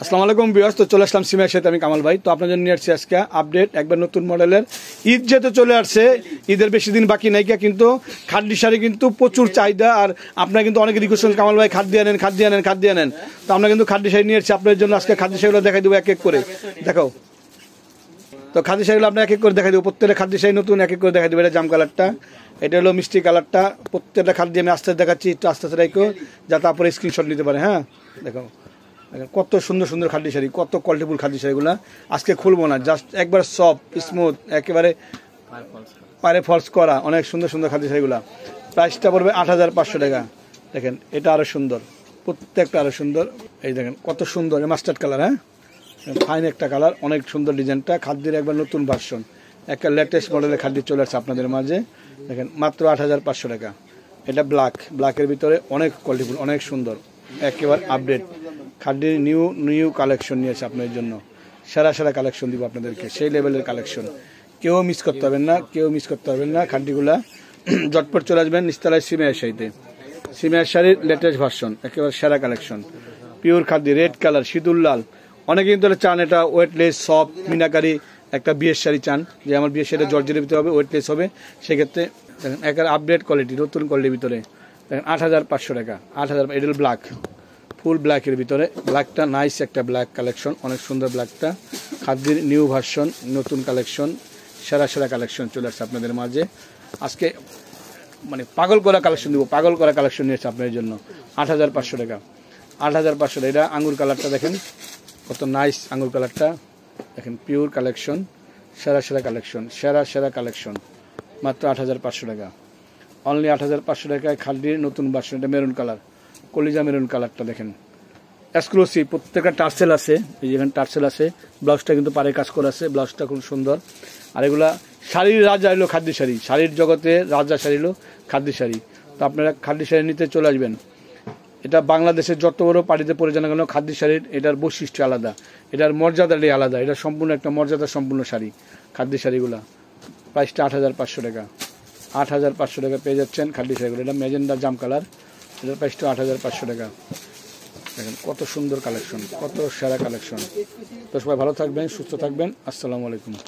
আসসালামু আলাইকুম ভিউয়ার্স, তো চলে আসলাম সিমের সাথে আমি কামাল ভাই। তো আপনাদের জন্য নিয়ে আসছি আজকে আপডেট একবার নতুন মডেলের। ঈদ যেহেতু চলে আসছে, ঈদের বেশি দিন বাকি নাই, কিন্তু খাদ্য শাড়ি কিন্তু প্রচুর চাহিদা। আর আপনারা কিন্তু অনেকে রিকোয়েস্ট করেন কামাল ভাই খাদ্য আনেন, খাদ্য আনেন, খাদ্য আনেন। তো আমরা কিন্তু খাদ্য শাড়ি নিয়ে আসছি আপনাদের জন্য। আজকে খাদ্য শাড়িগুলো দেখাই দেবো এক এক করে। দেখাও তো খাদ্য শাড়িগুলো আপনার এক এক করে দেখাই দেবো। প্রত্যেকটা খাদ্য শাড়ি নতুন এক এক করে দেখাই দেবো। এটা জাম কালারটা, এটা হলো মিষ্টি কালারটা। প্রত্যেকটা খাদ্য আমি আস্তে দেখাচ্ছি, একটু আস্তে আস্তে রাখো যাতে আপনারা স্ক্রিনশট নিতে পারে। হ্যাঁ দেখো কত সুন্দর সুন্দর খাদ্য শাড়ি, কত কোয়ালিটিফুল খাদ্য শাড়িগুলো। আজকে খুলবো না, জাস্ট একবার সফট স্মুথ, একেবারে পায়ে ফলস করা, অনেক সুন্দর সুন্দর খাদ্য শাড়িগুলো। প্রাইসটা পড়বে ৮৫০০ টাকা। দেখেন এটা আরও সুন্দর, প্রত্যেকটা আরও সুন্দর। এই দেখেন কত সুন্দর মাস্টার্ড কালার। হ্যাঁ ফাইন একটা কালার, অনেক সুন্দর ডিজাইনটা। খাদ্যের একবার নতুন ভার্সন, একটা লেটেস্ট মডেলের খাদ্য চলে আসছে আপনাদের মাঝে। দেখেন মাত্র ৮৫০০ টাকা। এটা ব্ল্যাকের ভিতরে অনেক কোয়ালিটিফুল, অনেক সুন্দর, একেবারে আপডেট খাদ্যের নিউ কালেকশন নিয়ে আসে আপনাদের জন্য। সেরা সেরা কালেকশন দিব আপনাদেরকে, সেই লেভেলের কালেকশন। কেউ মিস করতে পারবেন না, কেউ মিস করতে পারবেন না। খাদ্যগুলা জটপট চলে আসবেন নিস্তালায় সিমের শাড়িতে। সিমের শাড়ির লেটেস্ট ভার্সন, একেবারে সেরা কালেকশন। পিওর খাদ্য, রেড কালার, সিঁদুর লাল। অনেকে কিন্তু চান এটা ওয়েটলেস সফট মিনাকারি একটা বিয়ের শাড়ি চান, যে আমার বিয়ের শাড়িটা জর্জের ভিতরে হবে, ওয়েটলেস হবে। সেক্ষেত্রে দেখেন একেবারে আপডেট কোয়ালিটি, নতুন কোয়ালিটির ভিতরে। দেখেন ৮৫০০ টাকা। ৮০০০। এটা ব্ল্যাক, ফুল ব্ল্যাকের ভিতরে। ব্ল্যাকটা নাইস একটা ব্ল্যাক কালেকশন, অনেক সুন্দর ব্ল্যাকটা। খাদ্যের নিউ ভার্সন, নতুন কালেকশন, সেরা সেরা কালেকশন চলে আসছে আপনাদের মাঝে। আজকে মানে পাগল করা কালেকশন দিব, পাগল করা কালেকশন নিয়েছে আপনাদের জন্য। ৮৫০০ টাকা। ৮৫০০ টাকা। এটা আঙুর কালারটা দেখেন কত নাইস, আঙুর কালারটা দেখেন। পিওর কালেকশন, সেরা সেরা কালেকশন, সেরা সেরা কালেকশন। মাত্র ৮৫০০ টাকা। অনলি ৮৫০০ টাকায় খাদ্যের নতুন ভার্সন। এটা মেরুন কালার, কলিজা মেরুন কালারটা দেখেন এক্সক্লুসিভ। প্রত্যেকটা টার্সেল আছে, এই যেখানে টার্সেল আছে। ব্লাউজটা কিন্তু পাড়ে কাজ করা আছে, ব্লাউজটা খুব সুন্দর। আর এগুলা শাড়ির রাজা এলো খাদ্য শাড়ি, শাড়ির জগতে রাজা শাড়ি এলো খাদ্য শাড়ি। তো আপনারা খাদ্য শাড়ি নিতে চলে আসবেন। এটা বাংলাদেশের যত বড় পাড়িতে পরে জানা গেল খাদ্য শাড়ির এটার বৈশিষ্ট্য আলাদা, এটার মর্যাদাটাই আলাদা। এটা সম্পূর্ণ একটা মর্যাদা সম্পূর্ণ শাড়ি, খাদ্য শাড়িগুলা। প্রাইসটা ৮৫০০ টাকা। ৮৫০০ টাকা পেয়ে যাচ্ছেন খাদ্য শাড়িগুলো। এটা ম্যাজেন্ডা জাম কালার, এটার প্রাইসটা ৮৫০০ টাকা। দেখেন কত সুন্দর কালেকশন, কত সেরা কালেকশন। তো সবাই ভালো থাকবেন, সুস্থ থাকবেন। আসসালামু আলাইকুম।